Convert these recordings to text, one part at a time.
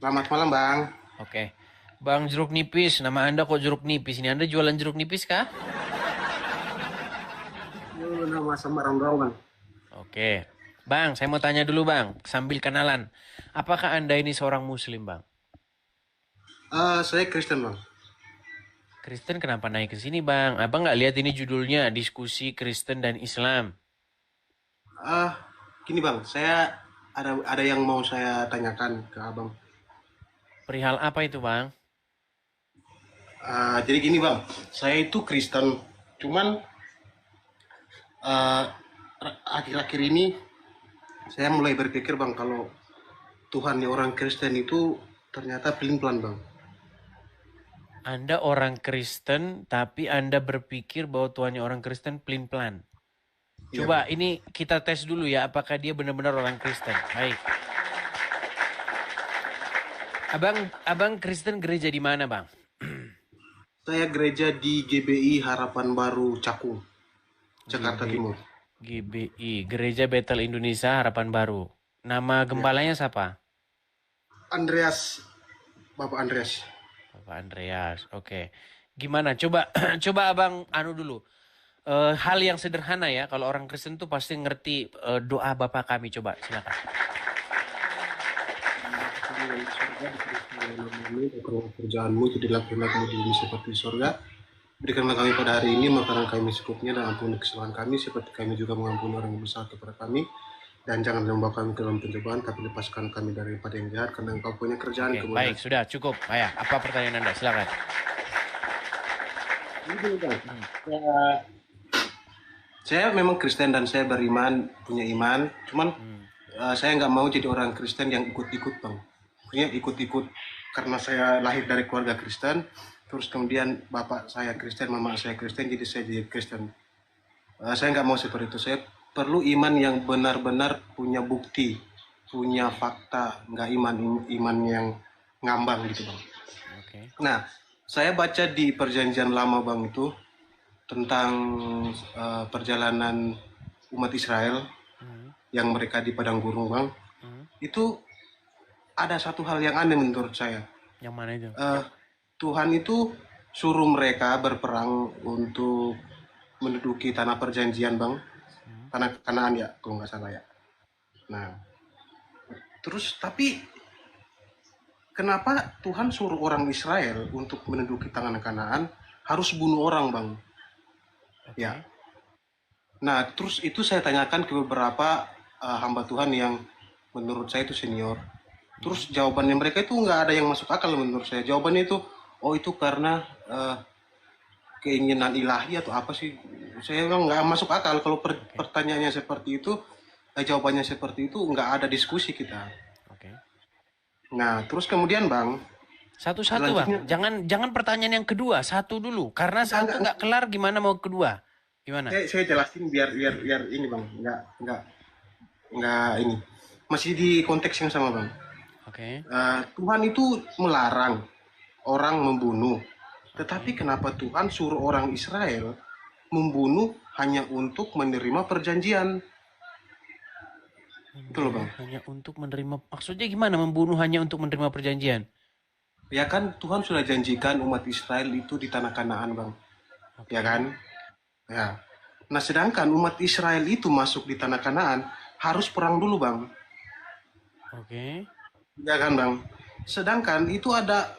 Selamat malam, Bang. Oke. Bang Jeruk Nipis, nama Anda kok Jeruk Nipis? Ini Anda jualan jeruk nipis kah? Nama samaran doang, Bang. Oke. Bang, saya mau tanya dulu Bang, sambil kenalan. Apakah Anda ini seorang Muslim Bang? Saya Kristen, Bang. Kristen kenapa naik ke sini Bang? Abang nggak lihat ini judulnya, diskusi Kristen dan Islam. Ah, Gini, Bang. Ada yang mau saya tanyakan ke Abang. Perihal apa itu Bang? Jadi gini, Bang. Saya itu Kristen. Cuman ah, akhir-akhir ini saya mulai berpikir, Bang, kalau Tuhannya orang Kristen itu ternyata pelin-pelan, Bang. Anda orang Kristen, tapi Anda berpikir bahwa Tuhannya orang Kristen pelin-pelan. Iya, Coba Bang. ini kita tes dulu ya, apakah dia benar-benar orang Kristen. Baik. Abang Kristen gereja di mana Bang? Saya gereja di GBI Harapan Baru Cakung, Jakarta GB, Timur. GBI, Gereja Betel Indonesia Harapan Baru. Nama Ya. gembalanya siapa? Andreas, Bapak Andreas. Bapak Andreas. Oke. Gimana? Coba coba Abang anu dulu. Hal yang sederhana ya, kalau orang Kristen tuh pasti ngerti doa Bapa kami. Coba silakan. Kerjaanmu jadilah kehendak di bumi seperti surga. Berikanlah kami pada hari ini makanan kami secukupnya dan ampuni kesalahan kami seperti kami juga mengampuni orang yang bersalah kepada kami. Dan jangan membawa kami ke dalam pencobaan, tapi lepaskan kami daripada yang jahat, karena engkau punya kerjaan Oke, kemuliaan. baik, sudah cukup. Ayah, apa pertanyaan Anda? Silakan. Hmm. Saya memang Kristen dan saya beriman, punya iman. Cuman Hmm. saya nggak mau jadi orang Kristen yang ikut-ikut, Bang. Maksudnya ikut-ikut karena saya lahir dari keluarga Kristen, terus kemudian bapak saya Kristen, mama saya Kristen, jadi saya jadi Kristen. Saya nggak mau seperti itu. Saya perlu iman yang benar-benar punya bukti, punya fakta, nggak iman yang ngambang gitu, Bang. Oke. Nah, saya baca di Perjanjian Lama, Bang, itu tentang perjalanan umat Israel Hmm. yang mereka di padang gurun, Bang. Hmm. Itu ada satu hal yang aneh menurut saya. Yang mana itu? Eh, Tuhan itu suruh mereka berperang untuk menduduki tanah perjanjian, Bang. Hmm. Tanah Kanaan ya, kalau nggak salah ya. Nah, terus tapi kenapa Tuhan suruh orang Israel untuk menduduki tanah Kanaan harus bunuh orang, Bang? Oke. Ya. Nah, terus itu saya tanyakan ke beberapa hamba Tuhan yang menurut saya itu senior. Hmm. Terus jawabannya mereka itu nggak ada yang masuk akal menurut saya. Jawabannya itu, oh itu karena keinginan ilahi atau apa sih? Saya bilang nggak masuk akal kalau Oke. pertanyaannya seperti itu, jawabannya seperti itu nggak ada diskusi kita. Oke. Nah, terus kemudian Bang, Satu-satu bang, selanjutnya jangan pertanyaan yang kedua, satu dulu. Karena satu enggak, nggak kelar, gimana mau kedua? Gimana? saya jelasin biar biar biar ini Bang, nggak ini. Masih di konteks yang sama Bang. Oke, Tuhan itu melarang orang membunuh. oke. Tetapi kenapa Tuhan suruh orang Israel membunuh hanya untuk menerima perjanjian? Itu loh Membunuh Bang. hanya untuk menerima, maksudnya gimana membunuh hanya untuk menerima perjanjian? Ya kan Tuhan sudah janjikan umat Israel itu di tanah Kanaan Bang. Ya Oke, kan? Ya. Nah sedangkan umat Israel itu masuk di tanah Kanaan harus perang dulu Bang. oke, Ya kan Bang? Sedangkan itu ada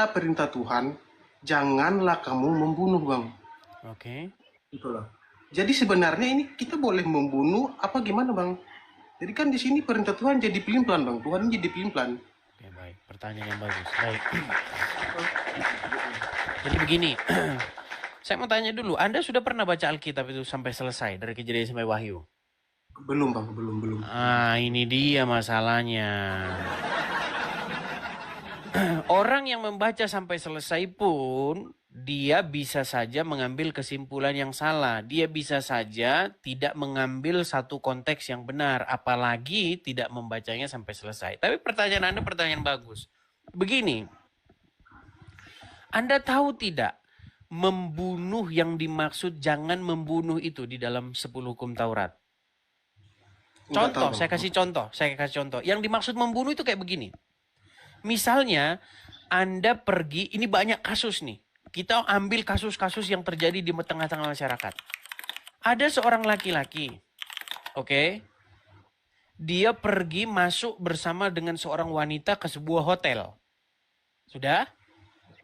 perintah Tuhan, janganlah kamu membunuh Bang. oke. Gitu loh. Jadi sebenarnya ini kita boleh membunuh apa gimana Bang? Jadi kan di sini perintah Tuhan jadi pelin-pelan Bang. Tuhan jadi pelin-pelan. Oke, baik. Pertanyaan yang bagus. Baik. Jadi begini, saya mau tanya dulu, Anda sudah pernah baca Alkitab itu sampai selesai dari Kejadian sampai Wahyu? Belum Bang, belum. Ini dia masalahnya. Orang yang membaca sampai selesai pun dia bisa saja mengambil kesimpulan yang salah. Dia bisa saja tidak mengambil satu konteks yang benar, apalagi tidak membacanya sampai selesai. Tapi pertanyaan Anda pertanyaan bagus. Begini, Anda tahu tidak membunuh yang dimaksud jangan membunuh itu di dalam 10 hukum Taurat? Enggak tahu Contoh, Bang. saya kasih contoh. Yang dimaksud membunuh itu kayak begini. Misalnya Anda pergi, ini banyak kasus nih. Kita ambil kasus-kasus yang terjadi di tengah-tengah masyarakat. Ada seorang laki-laki, oke, dia pergi masuk bersama dengan seorang wanita ke sebuah hotel. Sudah?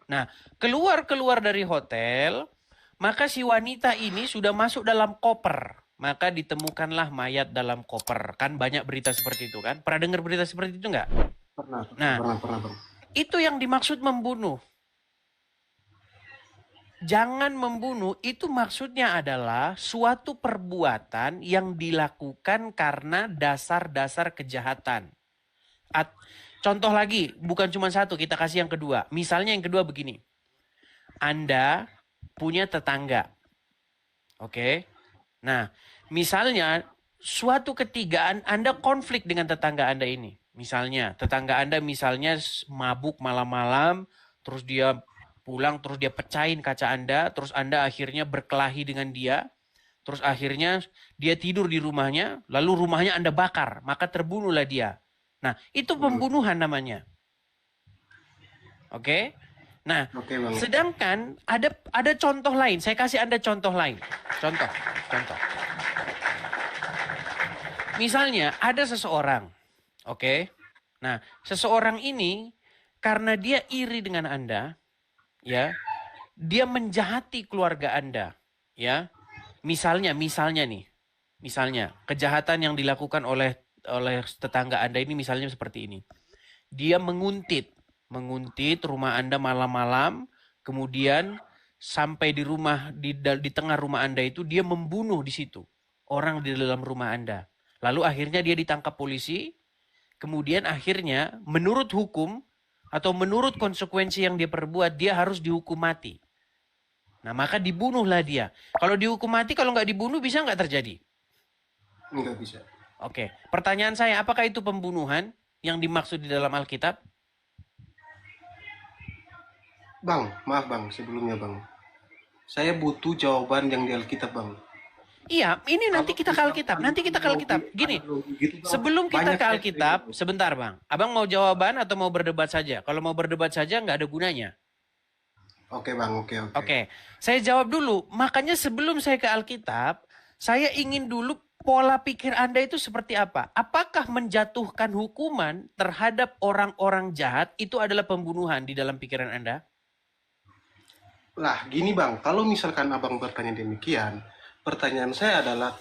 Nah, keluar dari hotel, maka si wanita ini sudah masuk dalam koper. Maka ditemukanlah mayat dalam koper. Kan banyak berita seperti itu kan? Pernah dengar berita seperti itu enggak? Pernah, Nah, pernah, Bang. itu yang dimaksud membunuh. Jangan membunuh itu maksudnya adalah suatu perbuatan yang dilakukan karena dasar-dasar kejahatan. Contoh lagi, bukan cuma satu, kita kasih yang kedua. Misalnya yang kedua begini. Anda punya tetangga. Oke. Nah, misalnya suatu ketika Anda konflik dengan tetangga Anda ini. Misalnya, tetangga Anda misalnya mabuk malam-malam, terus dia pulang, terus dia pecahin kaca Anda, terus Anda akhirnya berkelahi dengan dia, terus akhirnya dia tidur di rumahnya, lalu rumahnya Anda bakar, maka terbunuhlah dia. Nah, itu pembunuhan namanya. Oke? Nah, Oke, Bang. sedangkan ada contoh lain. Saya kasih Anda contoh lain. Contoh. Misalnya ada seseorang. Oke? Nah, seseorang ini karena dia iri dengan Anda, ya, dia menjahati keluarga Anda, ya. Misalnya nih. Misalnya kejahatan yang dilakukan oleh tetangga Anda ini misalnya seperti ini. Dia menguntit rumah Anda malam-malam, kemudian sampai di tengah rumah Anda itu dia membunuh di situ orang di dalam rumah Anda. Lalu akhirnya dia ditangkap polisi, kemudian akhirnya menurut hukum atau menurut konsekuensi yang dia perbuat, dia harus dihukum mati. Nah, maka dibunuhlah dia. Kalau dihukum mati, kalau nggak dibunuh bisa nggak terjadi? Nggak bisa. Oke, pertanyaan saya, apakah itu pembunuhan yang dimaksud di dalam Alkitab? Bang, maaf Bang, sebelumnya Bang. Saya butuh jawaban yang di Alkitab, Bang. Iya, ini nanti kita ke Alkitab. Gini, sebelum kita ke Alkitab, sebentar Bang. Abang mau jawaban atau mau berdebat saja? Kalau mau berdebat saja nggak ada gunanya. Oke Bang, oke. Oke, saya jawab dulu. Makanya sebelum saya ke Alkitab, saya ingin dulu pola pikir Anda itu seperti apa? Apakah menjatuhkan hukuman terhadap orang-orang jahat itu adalah pembunuhan di dalam pikiran Anda? Lah, gini Bang, kalau misalkan Abang bertanya demikian, pertanyaan saya adalah,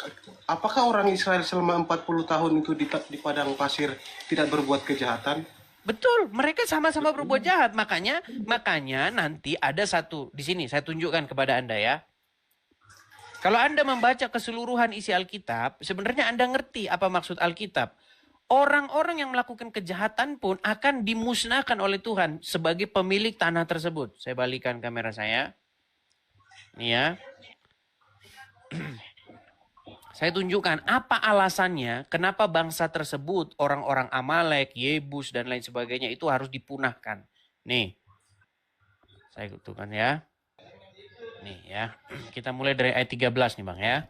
apakah orang Israel selama 40 tahun itu di padang pasir tidak berbuat kejahatan? Betul, mereka sama-sama berbuat jahat. Makanya nanti ada satu di sini saya tunjukkan kepada Anda ya. Kalau Anda membaca keseluruhan isi Alkitab, sebenarnya Anda ngerti apa maksud Alkitab. Orang-orang yang melakukan kejahatan pun akan dimusnahkan oleh Tuhan sebagai pemilik tanah tersebut. Saya balikan kamera saya. Ini ya. Saya tunjukkan apa alasannya kenapa bangsa tersebut, orang-orang Amalek, Yebus, dan lain sebagainya itu harus dipunahkan. Nih, saya tunjukkan ya. Nih ya, kita mulai dari ayat 13 nih Bang ya.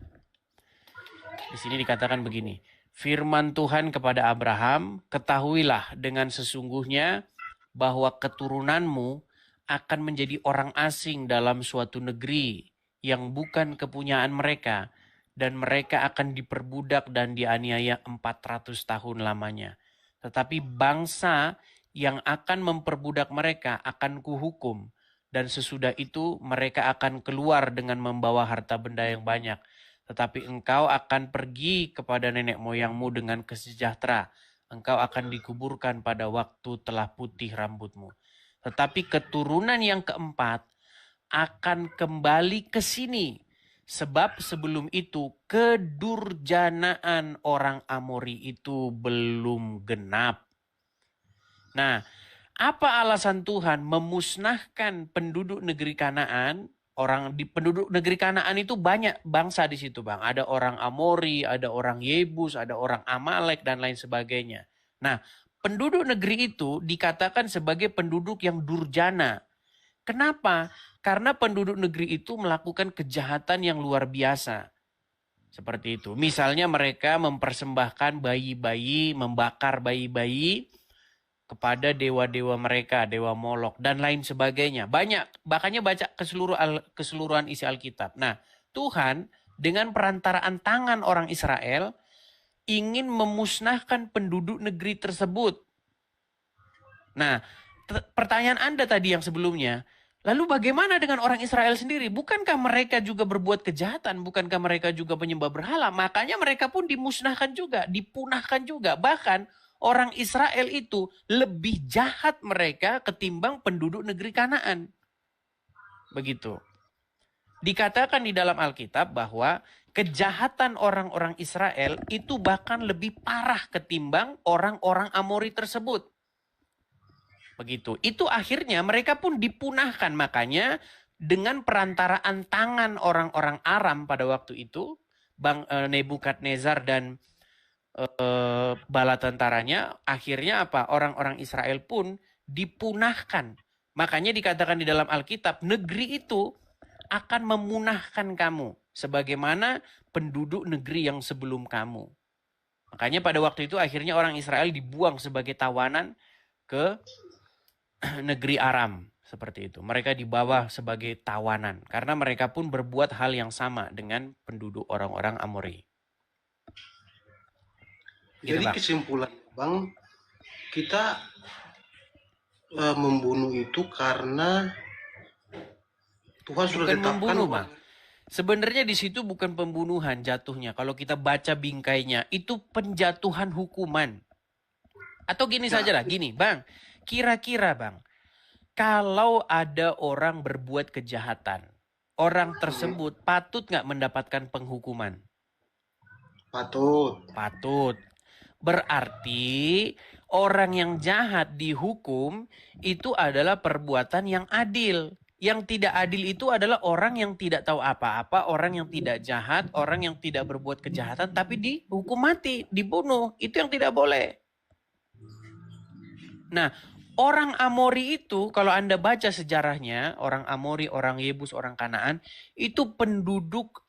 Di sini dikatakan begini. Firman Tuhan kepada Abraham, ketahuilah dengan sesungguhnya bahwa keturunanmu akan menjadi orang asing dalam suatu negeri yang bukan kepunyaan mereka, dan mereka akan diperbudak dan dianiaya 400 tahun lamanya. Tetapi bangsa yang akan memperbudak mereka akan kuhukum, dan sesudah itu mereka akan keluar dengan membawa harta benda yang banyak. Tetapi engkau akan pergi kepada nenek moyangmu dengan kesejahtera. Engkau akan dikuburkan pada waktu telah putih rambutmu. Tetapi keturunan yang keempat akan kembali ke sini. Sebab sebelum itu kedurjanaan orang Amori itu belum genap. Nah, apa alasan Tuhan memusnahkan penduduk negeri Kanaan? Penduduk negeri Kanaan itu banyak bangsa di situ, Bang. Ada orang Amori, ada orang Yebus, ada orang Amalek dan lain sebagainya. Nah, penduduk negeri itu dikatakan sebagai penduduk yang durjana. Kenapa? Karena penduduk negeri itu melakukan kejahatan yang luar biasa. Seperti itu. Misalnya mereka mempersembahkan bayi-bayi, membakar bayi-bayi, kepada dewa-dewa mereka, dewa Molok dan lain sebagainya. Banyak, makanya baca keseluruhan isi Alkitab. Nah, Tuhan dengan perantaraan tangan orang Israel ingin memusnahkan penduduk negeri tersebut. Nah, pertanyaan Anda tadi yang sebelumnya, lalu bagaimana dengan orang Israel sendiri? Bukankah mereka juga berbuat kejahatan? Bukankah mereka juga penyembah berhala? Makanya mereka pun dimusnahkan juga, dipunahkan juga. Bahkan orang Israel itu lebih jahat mereka ketimbang penduduk negeri Kanaan. Begitu. Dikatakan di dalam Alkitab bahwa kejahatan orang-orang Israel itu bahkan lebih parah ketimbang orang-orang Amori tersebut. Begitu. Itu akhirnya mereka pun dipunahkan. Makanya dengan perantaraan tangan orang-orang Aram pada waktu itu, Nebukadnezar dan bala tentaranya, akhirnya apa? Orang-orang Israel pun dipunahkan. Makanya dikatakan di dalam Alkitab, negeri itu akan memunahkan kamu sebagaimana penduduk negeri yang sebelum kamu. Makanya pada waktu itu akhirnya orang Israel dibuang sebagai tawanan ke negeri Aram. Seperti itu. Mereka dibawa sebagai tawanan. Karena mereka pun berbuat hal yang sama dengan penduduk orang-orang Amori. Gitu, Jadi Bang. kesimpulan Bang, kita membunuh itu karena Tuhan sudah Bukan tetapkan. membunuh, Bang. Sebenarnya di situ bukan pembunuhan jatuhnya. Kalau kita baca bingkainya, itu penjatuhan hukuman. Atau gini saja lah, gini, Bang. Kira-kira, Bang, kalau ada orang berbuat kejahatan, orang tersebut patut nggak mendapatkan penghukuman? Patut. Patut. Berarti orang yang jahat dihukum itu adalah perbuatan yang adil. Yang tidak adil itu adalah orang yang tidak tahu apa-apa, orang yang tidak jahat, orang yang tidak berbuat kejahatan, tapi dihukum mati, dibunuh. Itu yang tidak boleh. Nah, orang Amori itu, kalau Anda baca sejarahnya, orang Amori, orang Yebus, orang Kanaan, itu penduduk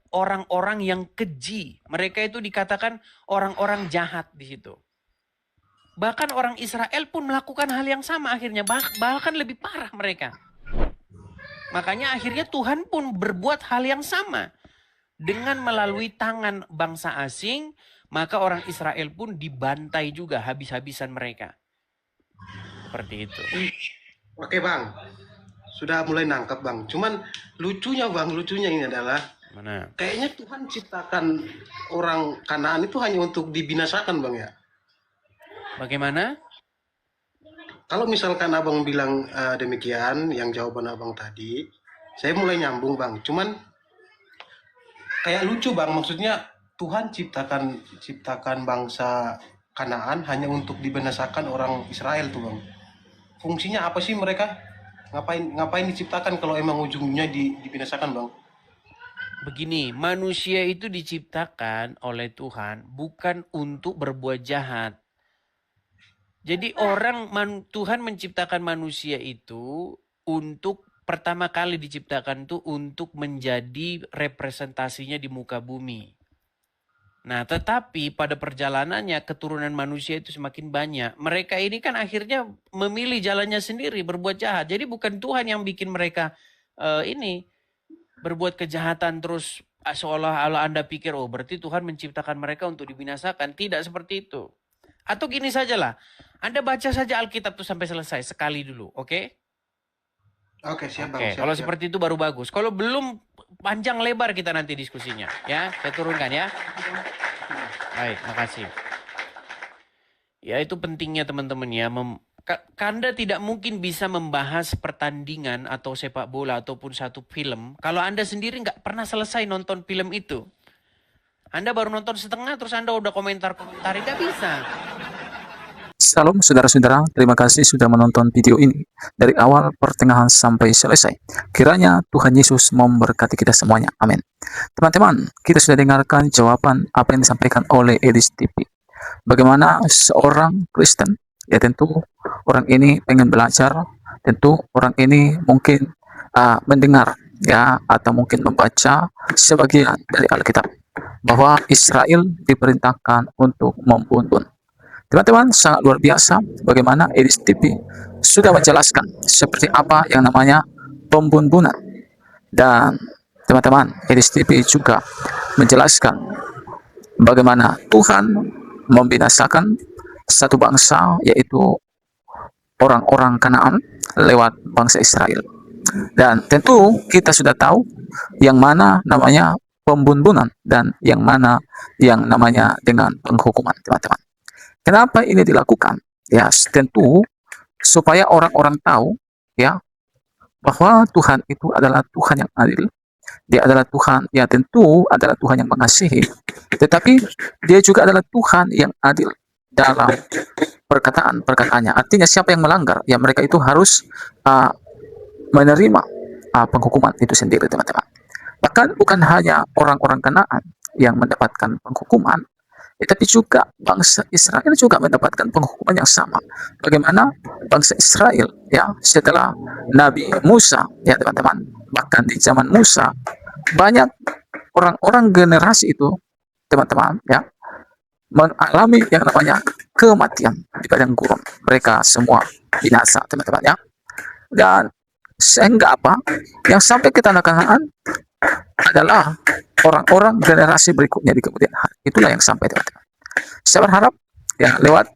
orang-orang yang keji. Mereka itu dikatakan orang-orang jahat di situ. Bahkan orang Israel pun melakukan hal yang sama akhirnya, bahkan lebih parah mereka. Makanya akhirnya Tuhan pun berbuat hal yang sama. Dengan melalui tangan bangsa asing, maka orang Israel pun dibantai juga habis-habisan mereka. Seperti itu. Oke Bang, sudah mulai nangkep Bang. Cuman lucunya ini adalah Mana? kayaknya Tuhan ciptakan orang Kanaan itu hanya untuk dibinasakan Bang ya. Bagaimana? Kalau misalkan Abang bilang demikian, yang jawaban Abang tadi, saya mulai nyambung Bang. Cuman kayak lucu Bang, maksudnya Tuhan ciptakan bangsa Kanaan hanya untuk dibinasakan orang Israel tuh Bang. Fungsinya apa sih mereka? Ngapain diciptakan kalau emang ujungnya dibinasakan Bang? Begini, manusia itu diciptakan oleh Tuhan bukan untuk berbuat jahat. Jadi Tuhan menciptakan manusia itu untuk pertama kali diciptakan itu untuk menjadi representasinya di muka bumi. Nah, tetapi pada perjalanannya keturunan manusia itu semakin banyak. Mereka ini kan akhirnya memilih jalannya sendiri berbuat jahat. Jadi bukan Tuhan yang bikin mereka ini berbuat kejahatan terus seolah-olah Anda pikir, oh berarti Tuhan menciptakan mereka untuk dibinasakan. Tidak seperti itu. Atau gini sajalah, Anda baca saja Alkitab itu sampai selesai sekali dulu, oke? Oke, siap Bang. Oke, kalau seperti itu baru bagus. Kalau belum, panjang lebar kita nanti diskusinya, ya. Saya turunkan ya. Baik, makasih. Ya itu pentingnya teman-teman ya. Anda tidak mungkin bisa membahas pertandingan atau sepak bola ataupun satu film kalau Anda sendiri nggak pernah selesai nonton film itu. Anda baru nonton setengah terus Anda udah komentar-komentar, nggak bisa. Salam saudara-saudara, terima kasih sudah menonton video ini dari awal, pertengahan, sampai selesai. Kiranya Tuhan Yesus memberkati kita semuanya. Amin. Teman-teman, kita sudah dengarkan jawaban apa yang disampaikan oleh Edis TV. Bagaimana seorang Kristen, ya tentu orang ini pengen belajar, tentu orang ini mungkin mendengar ya atau mungkin membaca sebagian dari Alkitab bahwa Israel diperintahkan untuk membunuh. Teman-teman, sangat luar biasa bagaimana Edis TV sudah menjelaskan seperti apa yang namanya pembunbunan. Dan teman-teman, Edis TV juga menjelaskan bagaimana Tuhan membinasakan satu bangsa, yaitu orang-orang Kanaan lewat bangsa Israel. Dan tentu kita sudah tahu yang mana namanya pembunbunan dan yang mana yang namanya dengan penghukuman, teman-teman. Kenapa ini dilakukan? Ya, tentu supaya orang-orang tahu ya bahwa Tuhan itu adalah Tuhan yang adil. Dia adalah Tuhan, ya tentu adalah Tuhan yang mengasihi, tetapi dia juga adalah Tuhan yang adil dalam perkataan-perkataannya. Artinya siapa yang melanggar, ya mereka itu harus menerima penghukuman itu sendiri, teman-teman. Bahkan bukan hanya orang-orang Kanaan yang mendapatkan penghukuman, tetapi juga bangsa Israel juga mendapatkan penghukuman yang sama. Bagaimana bangsa Israel ya setelah Nabi Musa, ya teman-teman, bahkan di zaman Musa banyak orang-orang generasi itu, teman-teman, ya mengalami yang namanya kematian di padang gurun. Mereka semua binasa, teman-teman, ya. Dan sehingga apa? Yang sampai ke tanah Kanaan adalah orang-orang generasi berikutnya di kemudian hari. Itulah yang sampai, teman-teman. Saya berharap ya lewat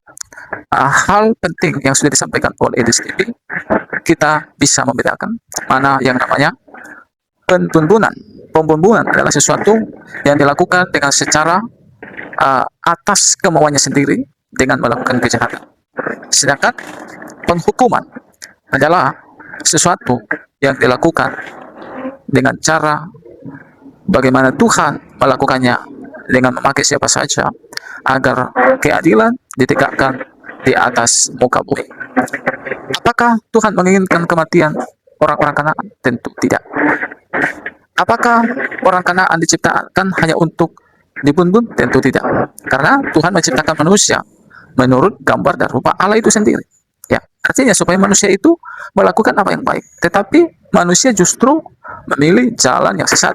hal penting yang sudah disampaikan oleh Edis TV, kita bisa membedakan mana yang namanya pembunbunan. Pembunbunan adalah sesuatu yang dilakukan dengan secara atas kemauannya sendiri dengan melakukan kejahatan. Sedangkan penghukuman adalah sesuatu yang dilakukan dengan cara bagaimana Tuhan melakukannya dengan memakai siapa saja agar keadilan ditegakkan di atas muka bumi. Apakah Tuhan menginginkan kematian orang-orang Kanaan? Tentu tidak. Apakah orang Kanaan diciptakan hanya untuk dibunuh? Tentu tidak. Karena Tuhan menciptakan manusia menurut gambar dan rupa Allah itu sendiri. Ya, artinya supaya manusia itu melakukan apa yang baik. Tetapi manusia justru memilih jalan yang sesat.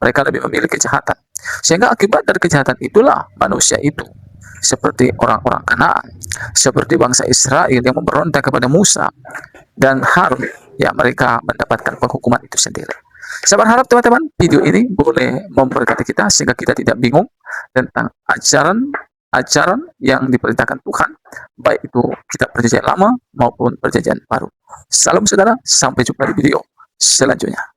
Mereka lebih memilih kejahatan. Sehingga akibat dari kejahatan itulah manusia itu seperti orang-orang Kanaan, seperti bangsa Israel yang memberontak kepada Musa dan Harun, ya mereka mendapatkan penghukuman itu sendiri. Saya berharap teman-teman video ini boleh memberkati kita sehingga kita tidak bingung tentang ajaran yang diperintahkan Tuhan, baik itu kitab perjanjian lama maupun perjanjian baru. Salam saudara, sampai jumpa di video selanjutnya.